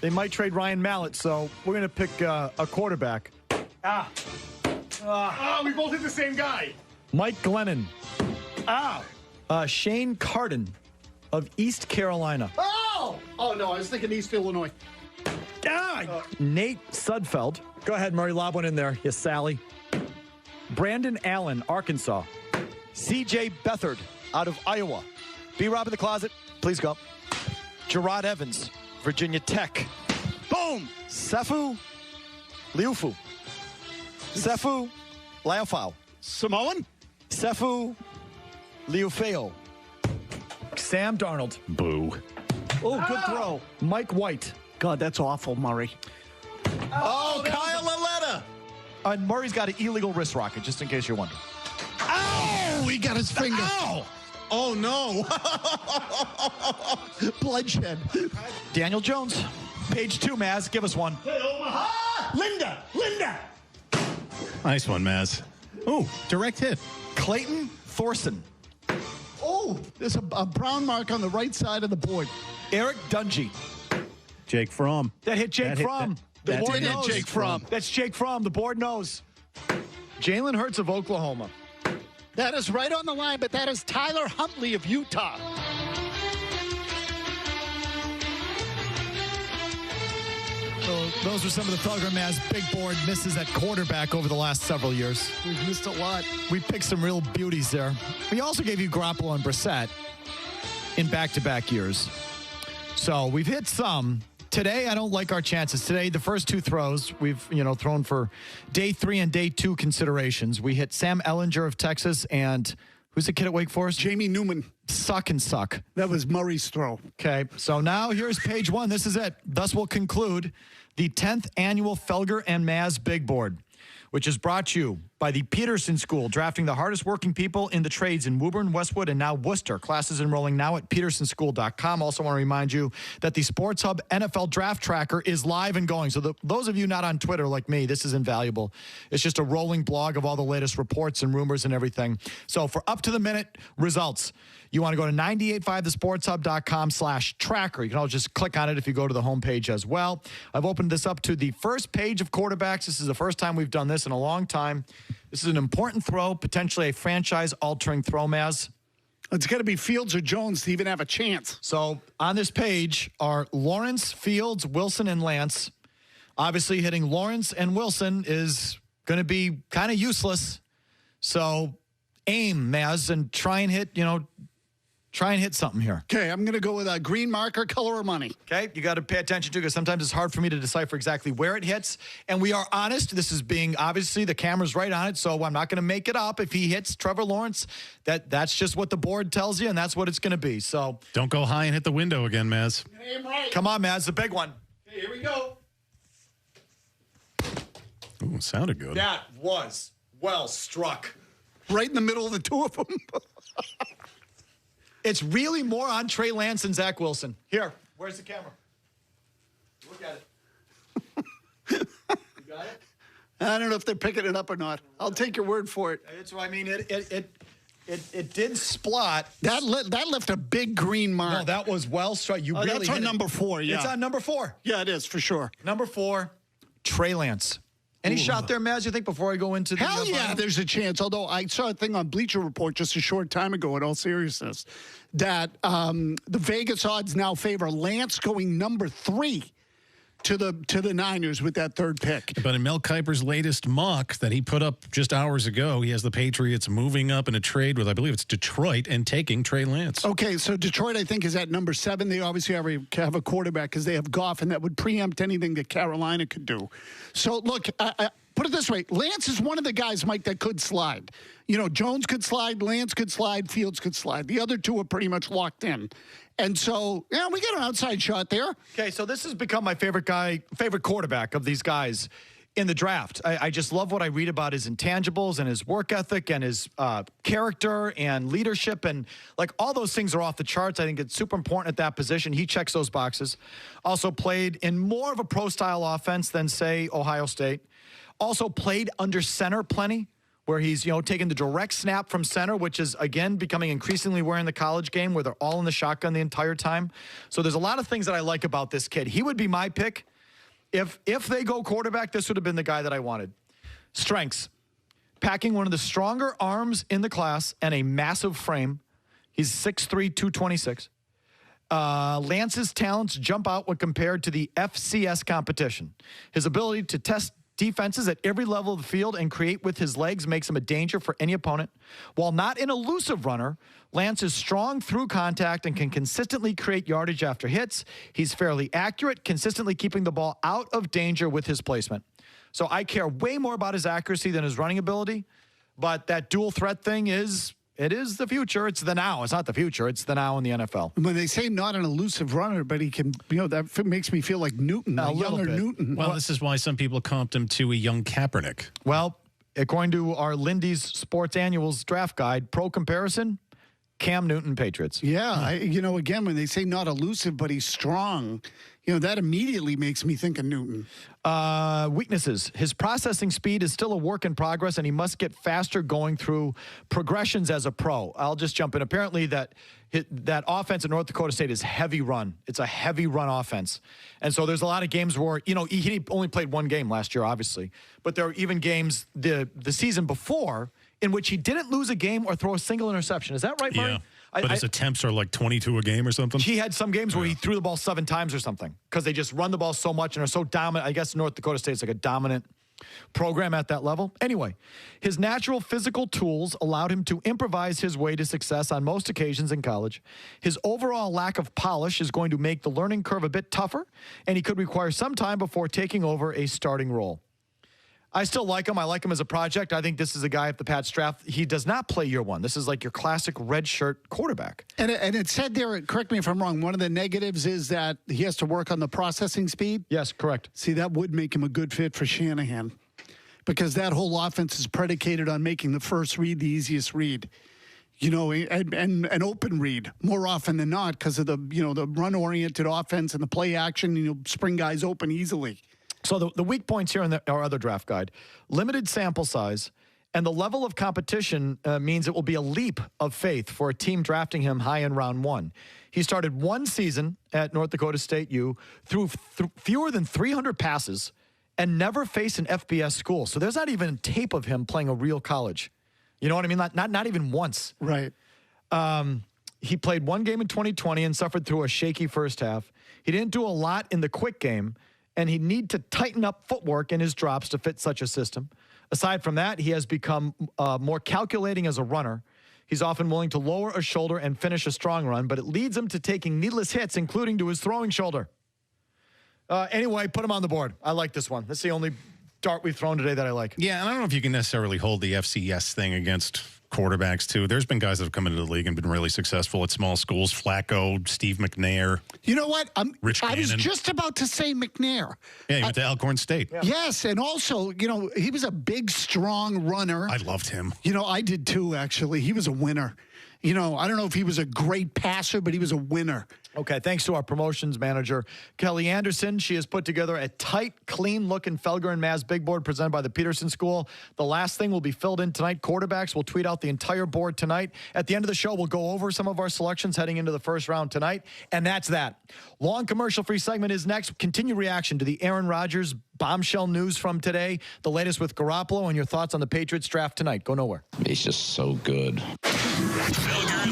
They might trade Ryan Mallett, so we're going to pick a quarterback. We both hit the same guy. Mike Glennon. Ow. Shane Carden of East Carolina. Oh! Oh, no, I was thinking East Illinois. Nate Sudfeld. Go ahead, Murray. Lob one in there. Yes, Sally. Brandon Allen, Arkansas. C.J. Beathard out of Iowa. B-Rob in the closet. Please go. Gerard Evans, Virginia Tech. Boom! Sefu Liufu. Sefu Liufau. Samoan? Sefu Liufeo. Sam Darnold. Boo. Oh, good throw. Mike White. God, that's awful, Murray. Oh, Kyle Laletta. And Murray's got an illegal wrist rocket, just in case you're wondering. Oh, he got his finger. Ow! Oh, no. Bloodshed. Daniel Jones. Page 2, Mazz. Give us one. Linda. Nice one, Mazz. Oh, direct hit. Clayton Thorson. Oh, there's a brown mark on the right side of the board. Eric Dungy. Jake Fromm. That hit Jake Fromm. The that board did hit knows. Jake Fromm. That's Jake Fromm. The board knows. Jalen Hurts of Oklahoma. That is right on the line, but that is Tyler Huntley of Utah. So those were some of the Felger Mazz big board misses at quarterback over the last several years. We've missed a lot. We picked some real beauties there. We also gave you Garoppolo and Brissett in back-to-back years. So we've hit some. Today, I don't like our chances. Today, the first two throws, we've thrown for day 3 and day 2 considerations. We hit Sam Ehlinger of Texas and who's the kid at Wake Forest? Jamie Newman. Suck. That was Murray's throw. Okay, so now here's page 1. This is it. Thus will conclude the 10th annual Felger and Mazz Big Board, which is brought to you by the Peterson School, drafting the hardest working people in the trades in Woburn, Westwood, and now Worcester. Classes enrolling now at petersonschool.com. Also want to remind you that the Sports Hub NFL Draft Tracker is live and going. So those of you not on Twitter like me, this is invaluable. It's just a rolling blog of all the latest reports and rumors and everything. So for up-to-the-minute results, you want to go to 985thesportshub.com/tracker. You can always just click on it if you go to the homepage as well. I've opened this up to the first page of quarterbacks. This is the first time we've done this in a long time. This is an important throw, potentially a franchise-altering throw, Mazz. It's got to be Fields or Jones to even have a chance. So on this page are Lawrence, Fields, Wilson, and Lance. Obviously, hitting Lawrence and Wilson is going to be kind of useless. So aim, Mazz, and try and hit something here. Okay, I'm going to go with a green marker, color of money. Okay, you got to pay attention to because sometimes it's hard for me to decipher exactly where it hits. And we are honest. This is being, obviously, the camera's right on it, so I'm not going to make it up. If he hits Trevor Lawrence, that's just what the board tells you, and that's what it's going to be. So Don't go high and hit the window again, Mazz. Aim right. come on, Mazz, the big one. Okay, here we go. Ooh, sounded good. That was well struck. Right in the middle of the two of them. It's really more on Trey Lance than Zach Wilson. Here, where's the camera? Look at it. You got it? I don't know if they're picking it up or not. I'll take your word for it. That's what I mean. It did splot. That left a big green mark. No, that was well struck. You really that's on hit it. number 4, yeah. It's on number 4. Yeah, it is, for sure. Number 4, Trey Lance. Any shot there, Mazz, you think, before I go into the... Hell yeah, there's a chance. Although I saw a thing on Bleacher Report just a short time ago, in all seriousness, that the Vegas odds now favor Lance going number 3 to the Niners with that third pick. But in Mel Kiper's latest mock that he put up just hours ago, he has the Patriots moving up in a trade with, I believe it's Detroit, and taking Trey Lance. Okay, so Detroit, I think, is at number 7. They obviously have a quarterback because they have Goff, and that would preempt anything that Carolina could do. So, look, put it this way. Lance is one of the guys, Mike, that could slide. Jones could slide, Lance could slide, Fields could slide. The other two are pretty much locked in. And so, we got an outside shot there. Okay, so this has become my favorite quarterback of these guys in the draft. I just love what I read about his intangibles and his work ethic and his character and leadership. And, all those things are off the charts. I think it's super important at that position. He checks those boxes. Also played in more of a pro-style offense than, say, Ohio State. Also played under center plenty, where he's, taking the direct snap from center, which is, again, becoming increasingly rare in the college game where they're all in the shotgun the entire time. So there's a lot of things that I like about this kid. He would be my pick. If they go quarterback, this would have been the guy that I wanted. Strengths. Packing one of the stronger arms in the class and a massive frame. He's 6'3", 226. Lance's talents jump out when compared to the FCS competition. His ability to test defenses at every level of the field and create with his legs makes him a danger for any opponent. While not an elusive runner, Lance is strong through contact and can consistently create yardage after hits. He's fairly accurate, consistently keeping the ball out of danger with his placement. So I care way more about his accuracy than his running ability, but that dual threat thing is the future. It's the now. It's not the future. It's the now in the NFL. When they say not an elusive runner, but he can, that makes me feel like Newton, a younger Newton. Well, this is why some people comped him to a young Kaepernick. Well, according to our Lindy's Sports Annuals draft guide, pro comparison, Cam Newton, Patriots. Yeah, again, when they say not elusive, but he's strong, that immediately makes me think of Newton. Weaknesses. His processing speed is still a work in progress, and he must get faster going through progressions as a pro. I'll just jump in. Apparently, that offense at North Dakota State is heavy run. It's a heavy run offense. And so there's a lot of games where, he only played one game last year, obviously. But there are even games the season before in which he didn't lose a game or throw a single interception. Is that right, Murray? Yeah. But his attempts are like 22 a game or something? He had some games where he threw the ball 7 times or something because they just run the ball so much and are so dominant. I guess North Dakota State's like a dominant program at that level. Anyway, his natural physical tools allowed him to improvise his way to success on most occasions in college. His overall lack of polish is going to make the learning curve a bit tougher, and he could require some time before taking over a starting role. I still like him. I like him as a project. I think this is a guy at the Pats draft. He does not play year one. This is like your classic red shirt quarterback. And it said there, correct me if I'm wrong, one of the negatives is that he has to work on the processing speed. Yes, correct. See, that would make him a good fit for Shanahan because that whole offense is predicated on making the first read the easiest read. And an open read more often than not because of the run-oriented offense and the play action, spring guys open easily. So the weak points here in our other draft guide, limited sample size, and the level of competition means it will be a leap of faith for a team drafting him high in round 1. He started one season at North Dakota State U, threw fewer than 300 passes, and never faced an FBS school. So there's not even tape of him playing a real college. You know what I mean? Not even once. Right. He played one game in 2020 and suffered through a shaky first half. He didn't do a lot in the quick game, and he'd need to tighten up footwork in his drops to fit such a system. Aside from that, he has become more calculating as a runner. He's often willing to lower a shoulder and finish a strong run, but it leads him to taking needless hits, including to his throwing shoulder. Anyway, put him on the board. I like this one. That's the only dart we've thrown today that I like. Yeah, and I don't know if you can necessarily hold the FCS thing against quarterbacks, too. There's been guys that have come into the league and been really successful at small schools. Flacco, Steve McNair. You know what? I was Gannon. just about to say McNair. Yeah, he went to Alcorn State. Yeah. Yes, and also, he was a big, strong runner. I loved him. I did too, actually. He was a winner. I don't know if he was a great passer, but he was a winner. Okay, thanks to our promotions manager, Kelly Anderson. She has put together a tight, clean-looking Felger and Mazz big board presented by the Peterson School. The last thing will be filled in tonight. Quarterbacks will tweet out the entire board tonight. At the end of the show, we'll go over some of our selections heading into the first round tonight, and that's that. Long commercial-free segment is next. Continue reaction to the Aaron Rodgers bombshell news from today, the latest with Garoppolo, and your thoughts on the Patriots draft tonight. Go nowhere. He's just so good. Felger and